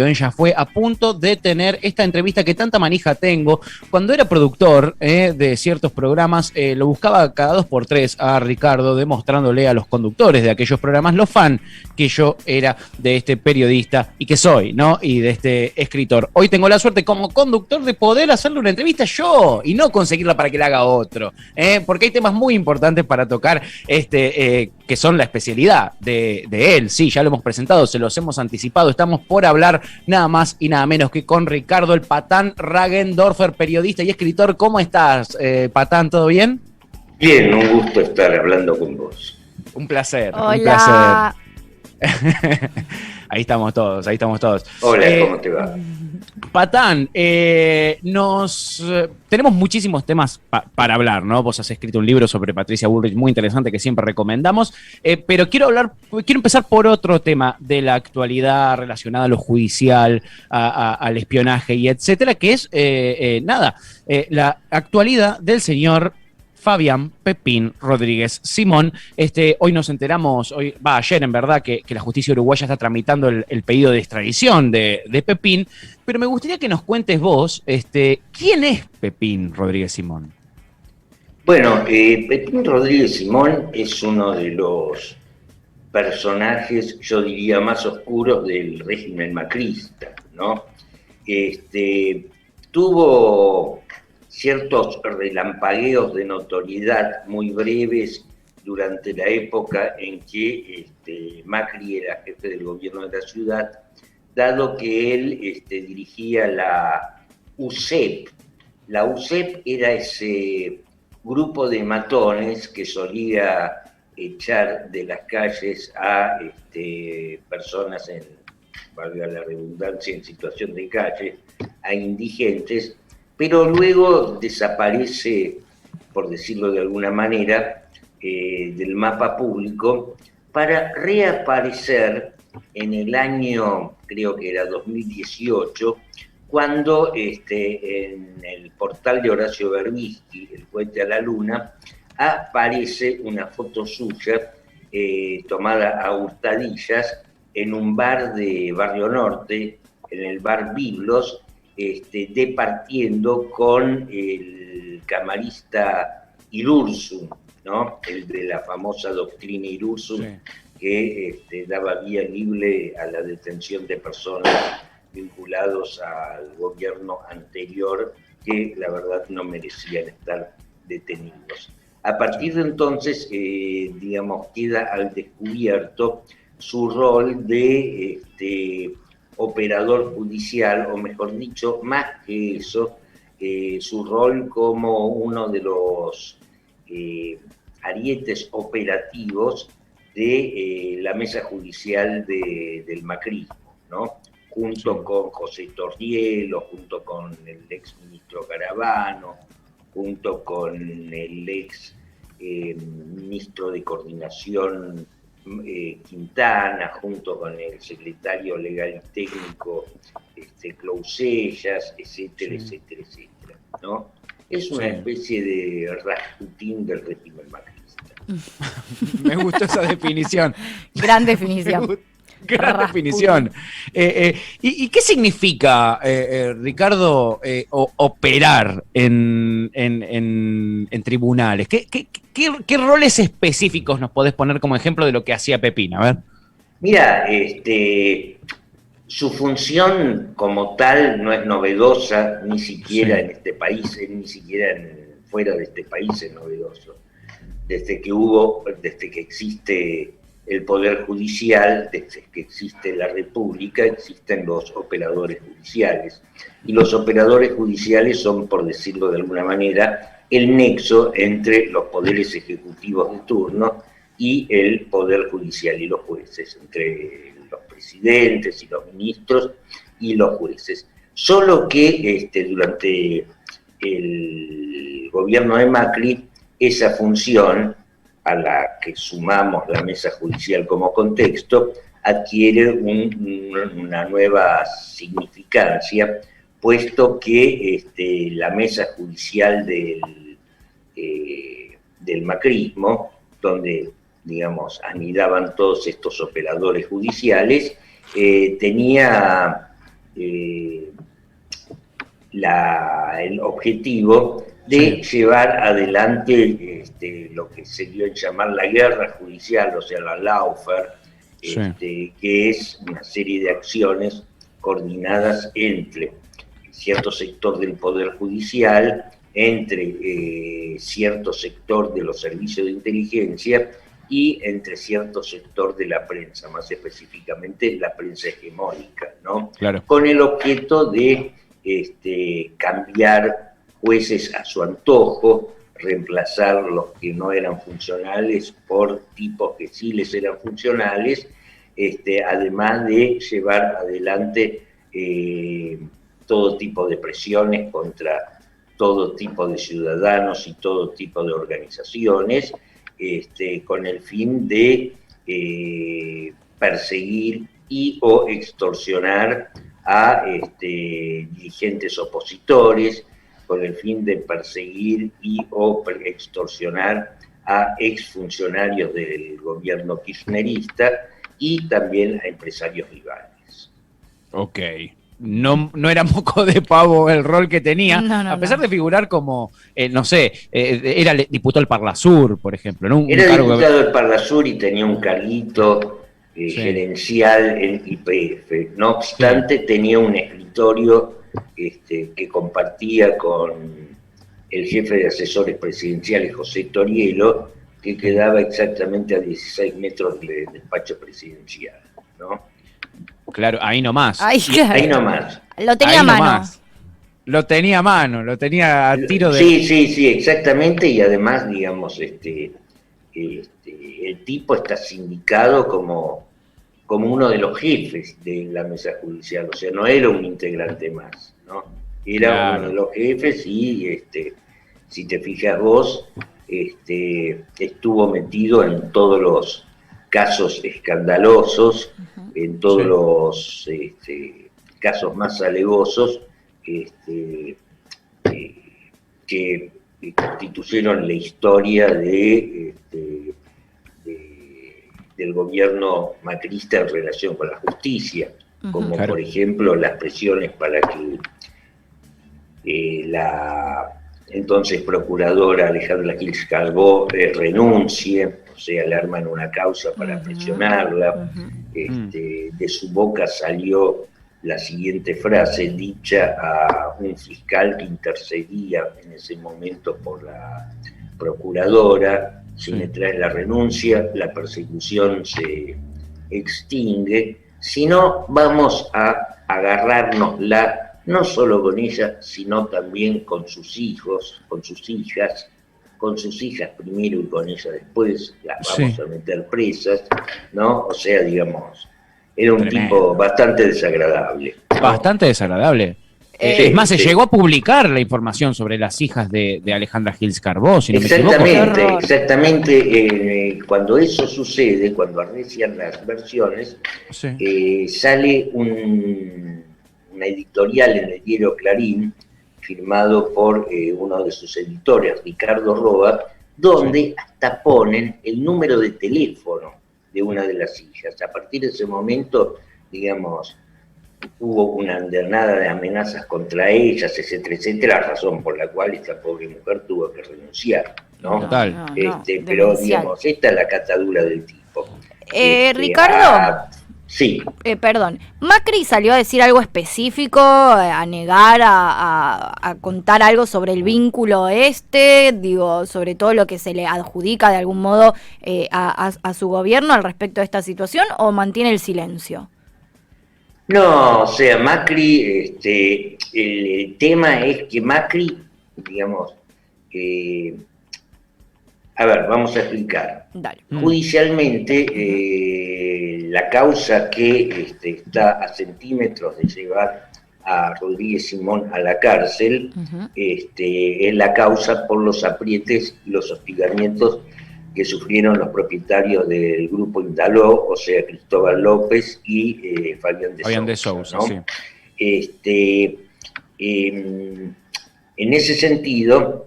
Ella fue a punto de tener esta entrevista que tanta manija tengo. Cuando era productor de ciertos programas, lo buscaba cada 2 por 3 a Ricardo, demostrándole a los conductores de aquellos programas lo fan que yo era de este periodista y que soy, ¿no? Y de este escritor. Hoy tengo la suerte como conductor de poder hacerle una entrevista yo y no conseguirla para que la haga otro, porque hay temas muy importantes para tocar, que son la especialidad de él. Sí, ya lo hemos presentado, se los hemos anticipado, estamos por hablar nada más y nada menos que con Ricardo el Patán Raggendorfer, periodista y escritor. ¿Cómo estás, Patán? ¿Todo bien? Bien, un gusto estar hablando con vos. Un placer. Hola. Un placer. Ahí estamos todos, ahí estamos todos. Hola, ¿cómo te va? Patán, tenemos muchísimos temas para hablar, ¿no? Vos has escrito un libro sobre Patricia Bullrich muy interesante que siempre recomendamos, pero quiero empezar por otro tema de la actualidad relacionada a lo judicial, al espionaje y etcétera, que es, la actualidad del señor Fabián Pepín Rodríguez Simón. Hoy nos enteramos, ayer en verdad, que la justicia uruguaya está tramitando el pedido de extradición de Pepín, pero me gustaría que nos cuentes vos, ¿quién es Pepín Rodríguez Simón? Bueno, Pepín Rodríguez Simón es uno de los personajes, yo diría, más oscuros del régimen macrista, ¿no? Tuvo ciertos relampagueos de notoriedad muy breves durante la época en que Macri era jefe del gobierno de la ciudad, dado que él dirigía la UCEP. La UCEP era ese grupo de matones que solía echar de las calles a personas, valga la redundancia, en situación de calle, a indigentes, pero luego desaparece, por decirlo de alguna manera, del mapa público, para reaparecer en el año, creo que era 2018, cuando en el portal de Horacio Berbisky, El cohete a la luna, aparece una foto suya tomada a hurtadillas en un bar de Barrio Norte, en el bar Biblos, departiendo con el camarista Irurzun, ¿no? El de la famosa doctrina Irurzun, sí, que daba vía libre a la detención de personas vinculados al gobierno anterior, que la verdad no merecían estar detenidos. A partir de entonces, queda al descubierto su rol de operador judicial, o mejor dicho, más que eso, su rol como uno de los arietes operativos de la mesa judicial del macrismo, ¿no? Junto sí, con José Torrielo, junto con el ex ministro Garabano, junto con el ex ministro de Coordinación Quintana, junto con el secretario legal y técnico Clousellas, etcétera, sí, etcétera, etcétera, ¿no? Es una especie de Rasputín del régimen macrista. Me gustó esa definición. Gran definición. Gran definición. ¿Y qué significa, Ricardo, operar en tribunales? ¿Qué roles específicos nos podés poner como ejemplo de lo que hacía Pepín? A ver. Mira, su función como tal no es novedosa, ni siquiera sí, en este país, ni siquiera fuera de este país es novedoso. Desde que existe el Poder Judicial, desde que existe la República, existen los operadores judiciales. Y los operadores judiciales son, por decirlo de alguna manera, el nexo entre los poderes ejecutivos de turno y el Poder Judicial y los jueces, entre los presidentes y los ministros y los jueces. Solo que durante el gobierno de Macri, esa función, a la que sumamos la mesa judicial como contexto, adquiere una nueva significancia, puesto que la mesa judicial del macrismo, donde, anidaban todos estos operadores judiciales, tenía el objetivo de llevar adelante lo que se dio en llamar la guerra judicial, o sea, la lawfare, que es una serie de acciones coordinadas entre cierto sector del Poder Judicial, entre cierto sector de los servicios de inteligencia y entre cierto sector de la prensa, más específicamente la prensa hegemónica, ¿no? Claro. Con el objeto de cambiar jueces a su antojo, reemplazar los que no eran funcionales por tipos que sí les eran funcionales, además de llevar adelante todo tipo de presiones contra todo tipo de ciudadanos y todo tipo de organizaciones, con el fin de perseguir y o extorsionar a dirigentes opositores, con el fin de perseguir y o extorsionar a exfuncionarios del gobierno kirchnerista y también a empresarios rivales. Ok. No era moco de pavo el rol que tenía, a pesar de figurar como, era diputado del Parlasur, por ejemplo. ¿No? Era diputado del Parlasur y tenía un carguito gerencial en YPF. No obstante, tenía un escritorio que compartía con el jefe de asesores presidenciales, José Torielo, que quedaba exactamente a 16 metros del despacho presidencial, ¿no? Claro, ahí nomás. Ahí nomás. Lo tenía a mano. Nomás. Lo tenía a mano, lo tenía a tiro de... Sí, exactamente, y además, digamos, el tipo está sindicado como uno de los jefes de la mesa judicial, o sea, no era un integrante más, ¿no? Era uno de los jefes y, si te fijas vos, estuvo metido en todos los casos escandalosos, en todos los casos más alevosos que constituyeron la historia del gobierno macrista en relación con la justicia, como por ejemplo las presiones para que la entonces procuradora Alejandra Gils Calvo renuncie, o sea, le arman una causa para presionarla. De su boca salió la siguiente frase dicha a un fiscal que intercedía en ese momento por la procuradora: si me traes la renuncia, la persecución se extingue, si no vamos a agarrárnosla no solo con ella, sino también con sus hijos, con sus hijas primero y con ella después, las vamos a meter presas, ¿no? O sea, digamos, era un tipo bastante desagradable, ¿no? Bastante desagradable. Es más, se llegó a publicar la información sobre las hijas de Alejandra Gils Carbó, si no me equivoco. Exactamente. Cuando eso sucede, cuando arrecian las versiones, sale una editorial en el diario Clarín, firmado por uno de sus editores, Ricardo Roa, donde hasta ponen el número de teléfono de una de las hijas. A partir de ese momento, digamos, hubo una andanada de amenazas contra ellas, etcétera, razón por la cual esta pobre mujer tuvo que renunciar, ¿no? Total. Pero, digamos, esta es la catadura del tipo. Ricardo. Sí. Perdón, Macri salió a decir algo específico, a negar, a contar algo sobre el vínculo sobre todo lo que se le adjudica de algún modo a su gobierno al respecto de esta situación, ¿o mantiene el silencio? No, o sea, Macri, el tema es que Macri, digamos, a ver, vamos a explicar. Dale. Judicialmente, la causa que está a centímetros de llevar a Rodríguez Simón a la cárcel es la causa por los aprietes y los hostigamientos que sufrieron los propietarios del grupo Indaló, o sea, Cristóbal López y Fabián de Sousa, ¿no? Sí. En ese sentido,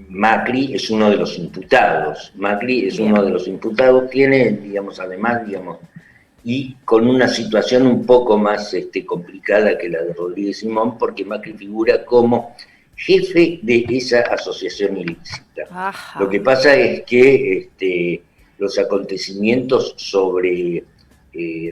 Macri es uno de los imputados. Macri es uno de los imputados, tiene, digamos, además, digamos, y con una situación un poco más complicada que la de Rodríguez Simón, porque Macri figura como jefe de esa asociación ilícita. Ajá. Lo que pasa es que los acontecimientos sobre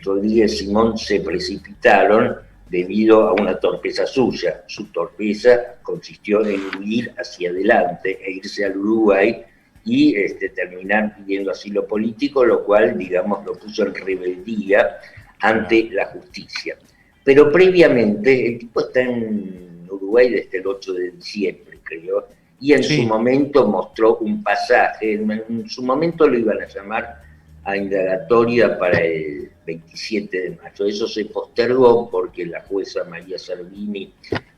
Rodríguez Simón se precipitaron debido a una torpeza suya. Su torpeza consistió en huir hacia adelante e irse al Uruguay y terminar pidiendo asilo político, lo cual, digamos, lo puso en rebeldía ante la justicia. Pero previamente, el tipo está en Uruguay desde el 8 de diciembre, creo, y en su momento mostró un pasaje, en su momento lo iban a llamar a indagatoria para el 27 de mayo. Eso se postergó porque la jueza María Servini,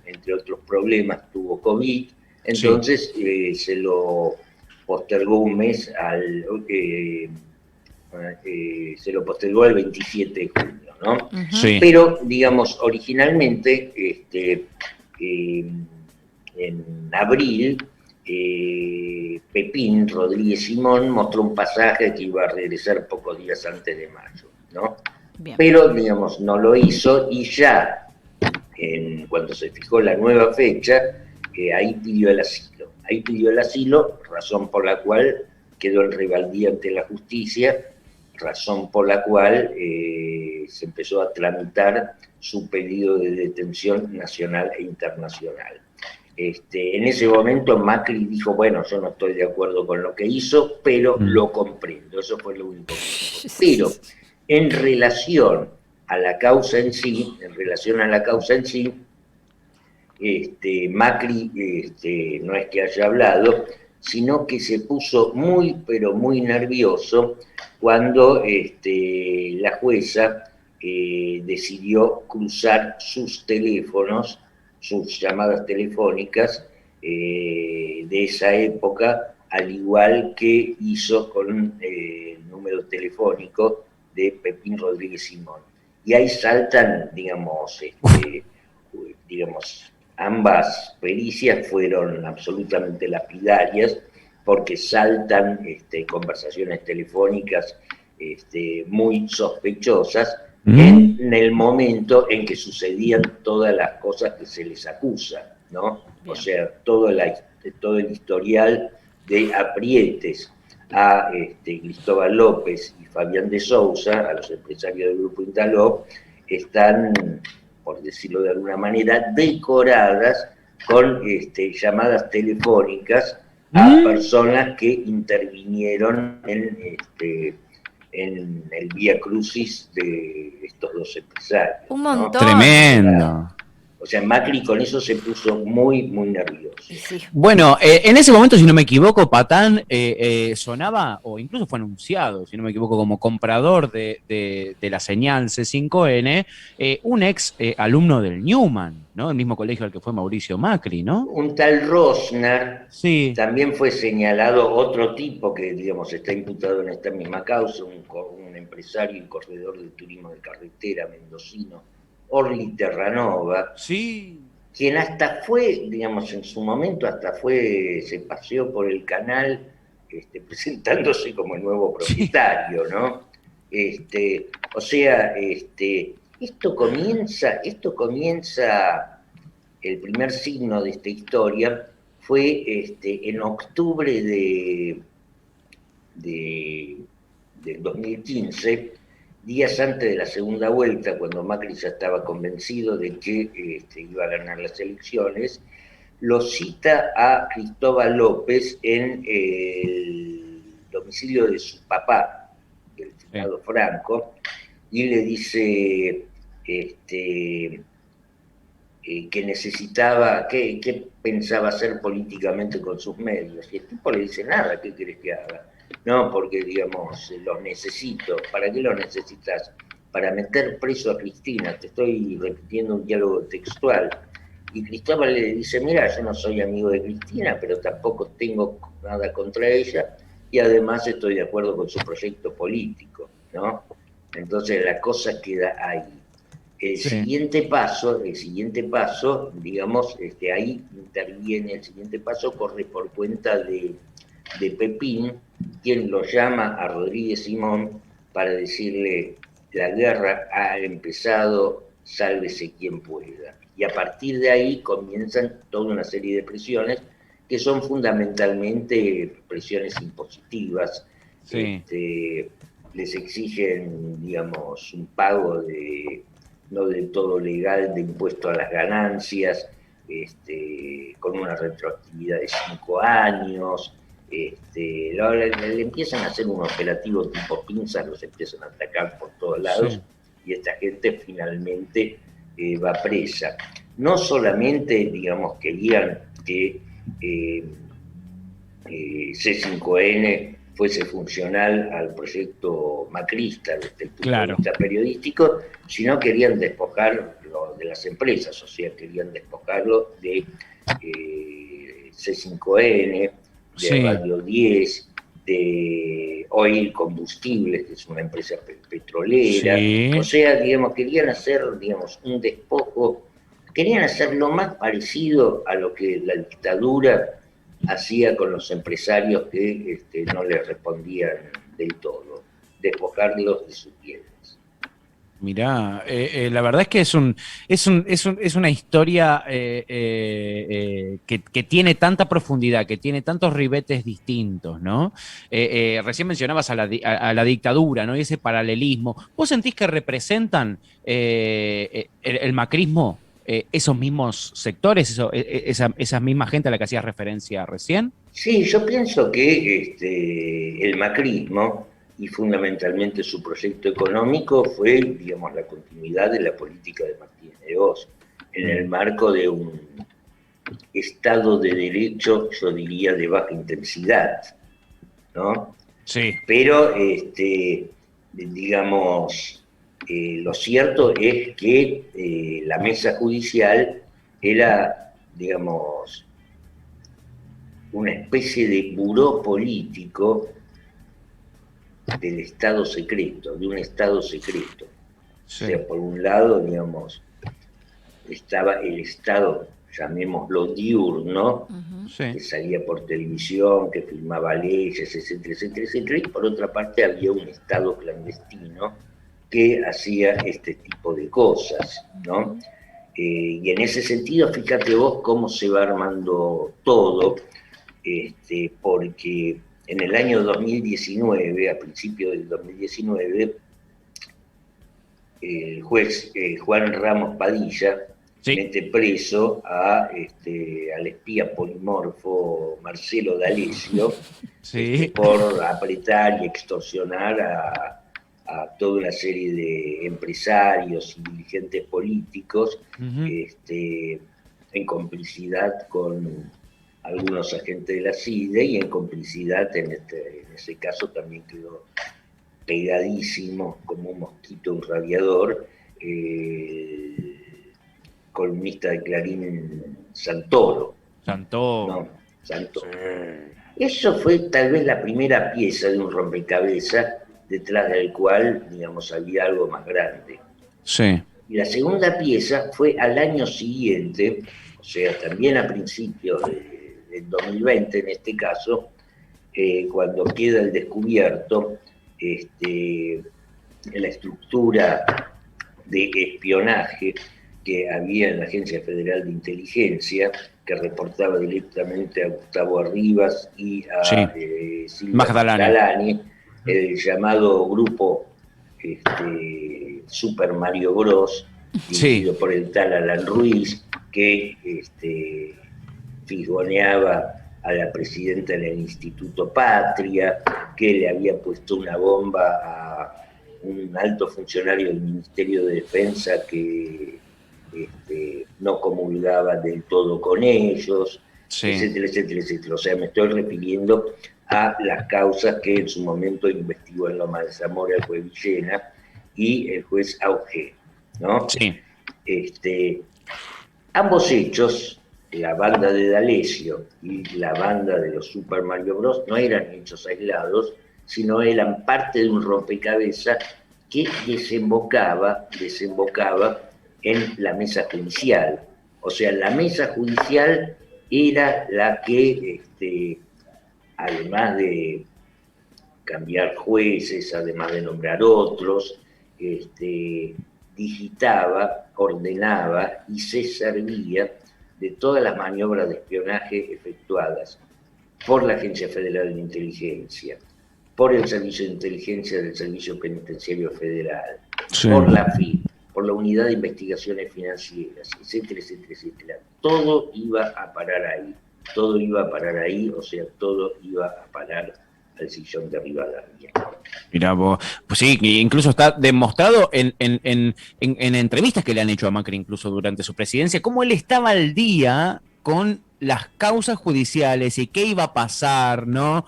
entre otros problemas, tuvo COVID, entonces se lo postergó un mes se lo postergó al 27 de junio, ¿no? Sí. Pero, digamos, originalmente, en abril, Pepín Rodríguez Simón mostró un pasaje que iba a regresar pocos días antes de mayo, ¿no? Bien. Pero, digamos, no lo hizo y ya, cuando se fijó la nueva fecha, ahí pidió el asilo. Ahí pidió el asilo, razón por la cual quedó en rebeldía ante la justicia, razón por la cual se empezó a tramitar su pedido de detención nacional e internacional. En ese momento Macri dijo, bueno, yo no estoy de acuerdo con lo que hizo, pero lo comprendo, eso fue lo único que dijo. Pero en relación a la causa en sí, Macri no es que haya hablado, sino que se puso muy, pero muy nervioso cuando la jueza decidió cruzar sus teléfonos, sus llamadas telefónicas de esa época, al igual que hizo con el número telefónico de Pepín Rodríguez Simón. Y ahí saltan, digamos, ambas pericias fueron absolutamente lapidarias porque saltan conversaciones telefónicas muy sospechosas en el momento en que sucedían todas las cosas que se les acusa, ¿no? Bien. O sea, todo el historial de aprietes a Cristóbal López y Fabián de Sousa, a los empresarios del Grupo Intaló, están, por decirlo de alguna manera, decoradas con llamadas telefónicas a personas que intervinieron en el vía crucis de estos dos empresarios. Un montón. ¿No? Tremendo. O sea, Macri con eso se puso muy, muy nervioso. Sí. Bueno, en ese momento, si no me equivoco, Patán sonaba, o incluso fue anunciado, si no me equivoco, como comprador de la señal C5N, un ex alumno del Newman, ¿no? El mismo colegio al que fue Mauricio Macri, ¿no? Un tal Rosner, sí. También fue señalado otro tipo que, digamos, está imputado en esta misma causa, un empresario y corredor del turismo de carretera mendocino, Orly Terranova, sí, quien hasta fue, digamos, en su momento, se paseó por el canal presentándose como el nuevo propietario, sí. ¿No? O sea, esto comienza, el primer signo de esta historia fue en octubre del 2015, días antes de la segunda vuelta, cuando Macri ya estaba convencido de que iba a ganar las elecciones, lo cita a Cristóbal López en el domicilio de su papá, el finado Franco, y le dice que necesitaba, que pensaba hacer políticamente con sus medios. Y el tipo le dice, nada, ¿qué querés que haga? No, porque, digamos, los necesito. ¿Para qué los necesitas? Para meter preso a Cristina. Te estoy repitiendo un diálogo textual. Y Cristóbal le dice, mira, yo no soy amigo de Cristina, pero tampoco tengo nada contra ella, y además estoy de acuerdo con su proyecto político, ¿no? Entonces la cosa queda ahí. Sí. El siguiente paso, digamos, ahí interviene, el siguiente paso corre por cuenta de Pepín, quien lo llama a Rodríguez Simón para decirle, la guerra ha empezado, sálvese quien pueda. Y a partir de ahí comienzan toda una serie de presiones que son fundamentalmente presiones impositivas. Sí. Les exigen, digamos, un pago no del todo legal de impuesto a las ganancias, con una retroactividad de 5 años. Le empiezan a hacer un operativo tipo pinzas, los empiezan a atacar por todos lados, Sí. y esta gente finalmente va presa. No solamente, digamos, querían que C5N fuese funcional al proyecto macrista desde el punto de Claro. vista periodístico, sino querían despojarlo de las empresas, o sea, querían despojarlo de C5N, de Sí. Radio 10, de Oil Combustibles, que es una empresa petrolera. O Sí. sea, digamos, querían hacer, digamos, un despojo, querían hacer lo más parecido a lo que la dictadura hacía con los empresarios que no le respondían del todo, despojarlos de sus bienes. Mirá, la verdad es que es una historia que tiene tanta profundidad, que tiene tantos ribetes distintos, ¿no? Recién mencionabas a la dictadura, ¿no? Y ese paralelismo. ¿Vos sentís que representan el macrismo, esos mismos sectores, esa misma gente a la que hacías referencia recién? Sí, yo pienso que el macrismo y fundamentalmente su proyecto económico fue, digamos, la continuidad de la política de Martínez de Hoz, en el marco de un Estado de Derecho, yo diría, de baja intensidad, ¿no? Sí. Pero, digamos, lo cierto es que la mesa judicial era, digamos, una especie de buró político del Estado secreto, de un Estado secreto. Sí. O sea, por un lado, digamos, estaba el Estado, llamémoslo diurno, Sí. que salía por televisión, que filmaba leyes, etcétera, etcétera, etcétera, y por otra parte había un Estado clandestino que hacía este tipo de cosas, ¿no? Y en ese sentido, fíjate vos cómo se va armando todo, porque en el año 2019, a principios del 2019, el juez Juan Ramos Padilla Sí. mete preso al espía polimorfo Marcelo D'Alessio Sí. por apretar y extorsionar a toda una serie de empresarios y dirigentes políticos, Ujú. en complicidad con algunos agentes de la CIDE y en complicidad, en ese caso también quedó pegadísimo como un mosquito, un radiador, columnista de Clarín Santoro, ¿no? Santoro. Sí. Santoro. Eso fue tal vez la primera pieza de un rompecabezas detrás del cual, digamos, había algo más grande. Sí. Y la segunda pieza fue al año siguiente, o sea, también a principios del 2020 en este caso, cuando queda el descubierto en la estructura de espionaje que había en la Agencia Federal de Inteligencia, que reportaba directamente a Gustavo Arribas y a Silvia Magdalani, el llamado grupo Super Mario Bros, dirigido por el tal Alan Ruiz, que fisgoneaba a la presidenta del Instituto Patria, que le había puesto una bomba a un alto funcionario del Ministerio de Defensa que no comulgaba del todo con ellos, etcétera, etcétera, etcétera. O sea, me estoy refiriendo a las causas que en su momento investigó en Loma de Zamora el juez Villena y el juez Auge, ¿no? Sí. Ambos hechos, la banda de D'Alessio y la banda de los Super Mario Bros, no eran hechos aislados, sino eran parte de un rompecabezas que desembocaba en la mesa judicial. O sea, la mesa judicial era la que, además de cambiar jueces, además de nombrar otros, digitaba, ordenaba y se servía de todas las maniobras de espionaje efectuadas por la Agencia Federal de Inteligencia, por el Servicio de Inteligencia del Servicio Penitenciario Federal, sí, por la FIP, por la Unidad de Investigaciones Financieras, etcétera, etcétera, etcétera. Todo iba a parar ahí, o sea, todo iba a parar al sillón de Rivadavia. Mirá vos, pues sí, incluso está demostrado en entrevistas que le han hecho a Macri, incluso durante su presidencia, cómo él estaba al día con las causas judiciales y qué iba a pasar, ¿no?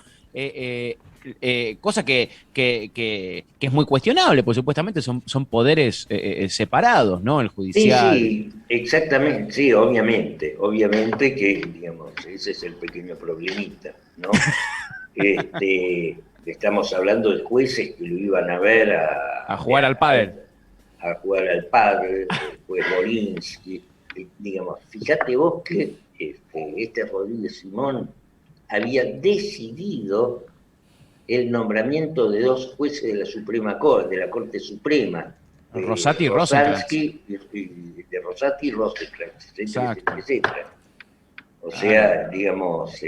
Cosa que es muy cuestionable, porque supuestamente son poderes separados, ¿no? El judicial. Sí, exactamente, sí, obviamente que, digamos, ese es el pequeño problemita, ¿no? Estamos hablando de jueces que lo iban a ver a jugar al pádel. A jugar al pádel, el juez Borinsky, digamos, fíjate vos que Rodríguez Simón había decidido el nombramiento de 2 jueces de la Suprema Corte, de la Corte Suprema, Rosati y Rosansky, de Rosati y Rosenkrantz, etcétera, etcétera. O sea, digamos,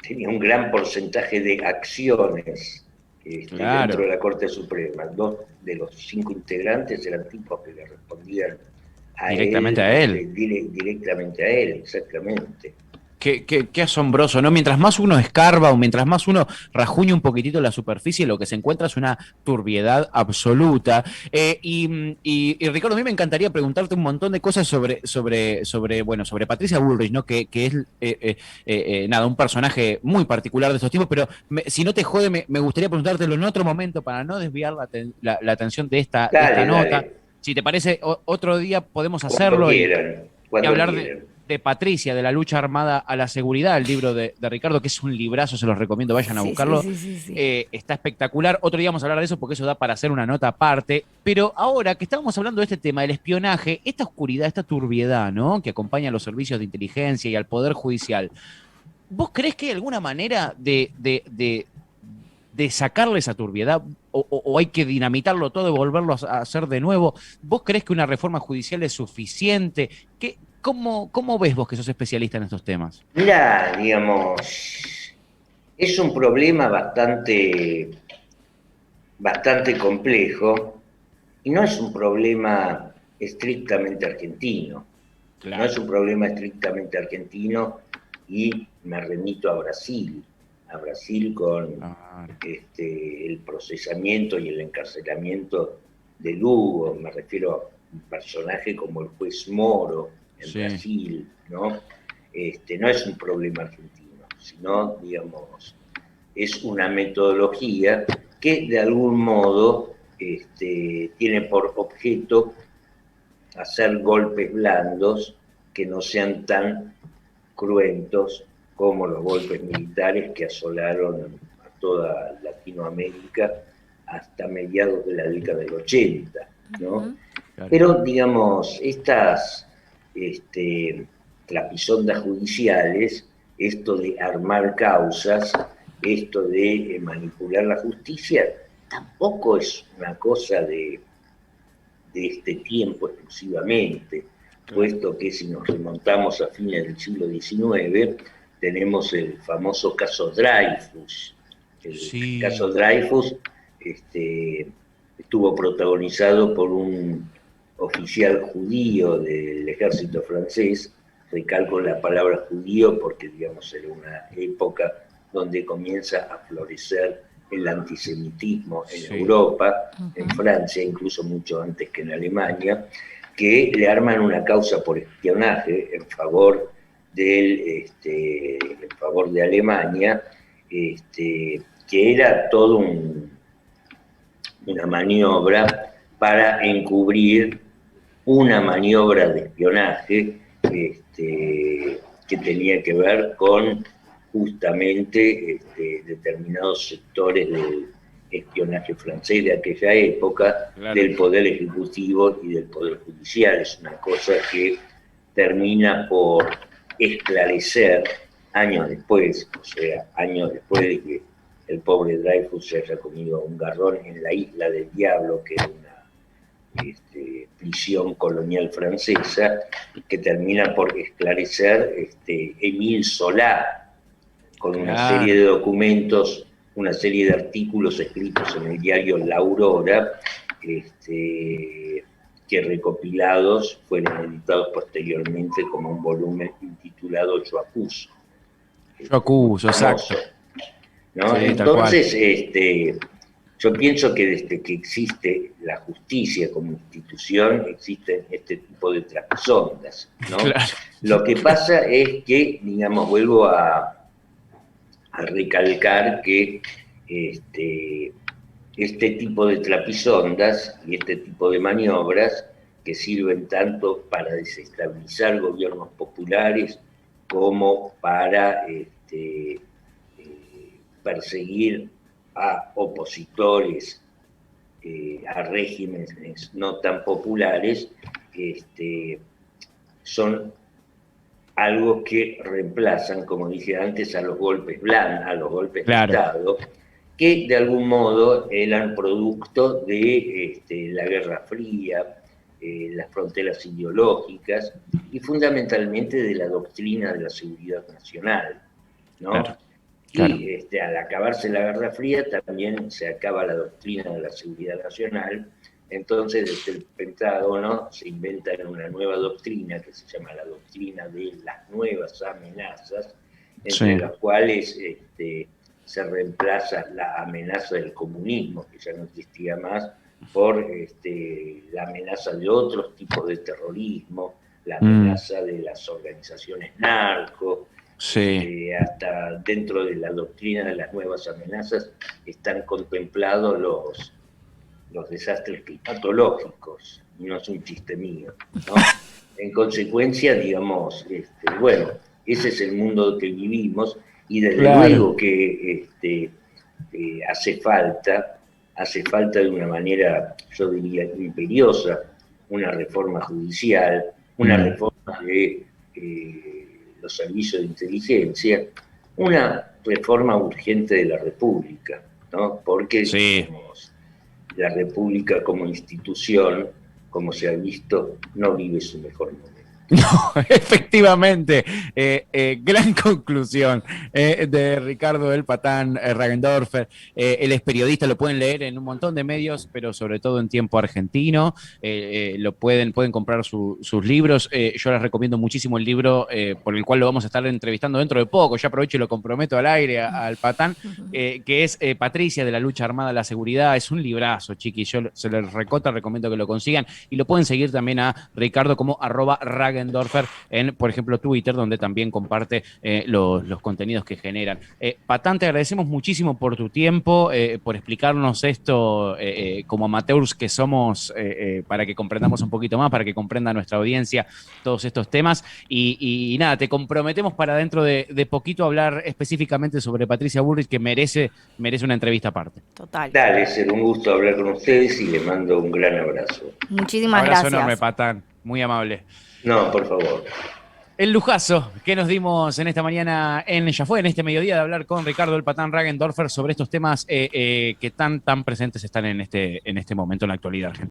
tenía un gran porcentaje de acciones dentro de la Corte Suprema. 2 de los 5 integrantes eran tipos que le respondían directamente a él. Directamente a él, exactamente. Qué asombroso, ¿no? Mientras más uno escarba o mientras más uno rajuña un poquitito la superficie, lo que se encuentra es una turbiedad absoluta. Y Ricardo, a mí me encantaría preguntarte un montón de cosas sobre Patricia Bullrich, ¿no? Que es un personaje muy particular de estos tiempos, pero si no te jode, me gustaría preguntártelo en otro momento para no desviar la atención de esta nota. Dale. Si te parece, otro día podemos hacerlo y hablar de Patricia, de la lucha armada a la seguridad, el libro de Ricardo, que es un librazo, se los recomiendo, vayan a buscarlo. Sí. Está espectacular. Otro día vamos a hablar de eso porque eso da para hacer una nota aparte. Pero ahora que estábamos hablando de este tema, del espionaje, esta oscuridad, esta turbiedad, ¿no? Que acompaña a los servicios de inteligencia y al Poder Judicial. ¿Vos creés que hay alguna manera de sacarle esa turbiedad o hay que dinamitarlo todo y volverlo a hacer de nuevo? ¿Vos creés que una reforma judicial es suficiente? ¿Cómo ves vos que sos especialista en estos temas? Mira, digamos, es un problema bastante complejo y no es un problema estrictamente argentino. Claro. No es un problema estrictamente argentino y me remito a Brasil con el procesamiento y el encarcelamiento de Lugo. Me refiero a un personaje como el juez Moro en Brasil, ¿no? No es un problema argentino, sino, digamos, es una metodología que de algún modo tiene por objeto hacer golpes blandos que no sean tan cruentos como los golpes militares que asolaron a toda Latinoamérica hasta mediados de la década del 80, ¿no? Claro. Pero, digamos, estas trapisondas judiciales, esto de armar causas, esto de manipular la justicia, tampoco es una cosa de este tiempo exclusivamente, puesto que si nos remontamos a fines del siglo XIX, tenemos el famoso caso Dreyfus. El caso Dreyfus estuvo protagonizado por un oficial judío del ejército francés. Recalco la palabra judío porque, digamos, era una época donde comienza a florecer el antisemitismo en Europa, en Francia, incluso mucho antes que en Alemania, que le arman una causa por espionaje en favor de Alemania, que era todo una maniobra para encubrir una maniobra de espionaje que tenía que ver con justamente determinados sectores del espionaje francés de aquella época, Claro. del poder ejecutivo y del poder judicial. Es una cosa que termina por esclarecer años después, o sea, años después de que el pobre Dreyfus se haya comido un garrón en la Isla del Diablo, que era una prisión colonial francesa, que termina por esclarecer Émile Zola, con una serie de documentos, una serie de artículos escritos en el diario La Aurora, que recopilados fueron editados posteriormente como un volumen intitulado Yo Acuso. Yo acuso, exacto. ¿No? Sí, entonces, yo pienso que desde que existe la justicia como institución, existen este tipo de trapisondas, ¿no? Claro. Lo que pasa es que, digamos, vuelvo a recalcar que este tipo de trapisondas y este tipo de maniobras que sirven tanto para desestabilizar gobiernos populares como para perseguir a opositores a regímenes no tan populares, son algo que reemplazan, como dije antes, a los golpes blandos, a los golpes de Estado, que de algún modo eran producto de la Guerra Fría, las fronteras ideológicas y fundamentalmente de la doctrina de la seguridad nacional, ¿no? Claro. Y al acabarse la Guerra Fría también se acaba la doctrina de la seguridad nacional. Entonces, desde el Pentágono se inventa una nueva doctrina que se llama la doctrina de las nuevas amenazas, entre las cuales se reemplaza la amenaza del comunismo, que ya no existía más, por la amenaza de otros tipos de terrorismo, la amenaza de las organizaciones narco. Hasta dentro de la doctrina de las nuevas amenazas están contemplados los desastres climatológicos, no es un chiste mío, ¿no? En consecuencia, digamos, bueno, ese es el mundo que vivimos y desde luego que hace falta de una manera, yo diría, imperiosa, una reforma judicial, una reforma de los servicios de inteligencia, una reforma urgente de la República, ¿no? Porque digamos, la República como institución, como se ha visto, no vive su mejor momento. No, efectivamente, gran conclusión de Ricardo El Patán Ragendorfer. Él es periodista, lo pueden leer en un montón de medios, pero sobre todo en tiempo argentino. Pueden comprar sus libros. Yo les recomiendo muchísimo el libro por el cual lo vamos a estar entrevistando dentro de poco. Ya aprovecho y lo comprometo al aire al Patán, que es Patricia de la lucha armada a la seguridad. Es un librazo, chiquis. Yo se les recomiendo que lo consigan. Y lo pueden seguir también a Ricardo como @Ragendorfer en, por ejemplo, Twitter, donde también comparte los contenidos que generan. Patán, te agradecemos muchísimo por tu tiempo, por explicarnos esto como amateurs que somos, para que comprendamos un poquito más, para que comprenda nuestra audiencia todos estos temas. Y nada, te comprometemos para dentro de poquito hablar específicamente sobre Patricia Bullrich, que merece una entrevista aparte. Total. Dale, será un gusto hablar con ustedes y les mando un gran abrazo. Muchísimas gracias. Abrazo enorme, Patán. Muy amable. No, por favor. El lujazo que nos dimos en esta mañana, en este mediodía, de hablar con Ricardo El Patán Ragendorfer sobre estos temas que tan presentes están en este momento en la actualidad argentina.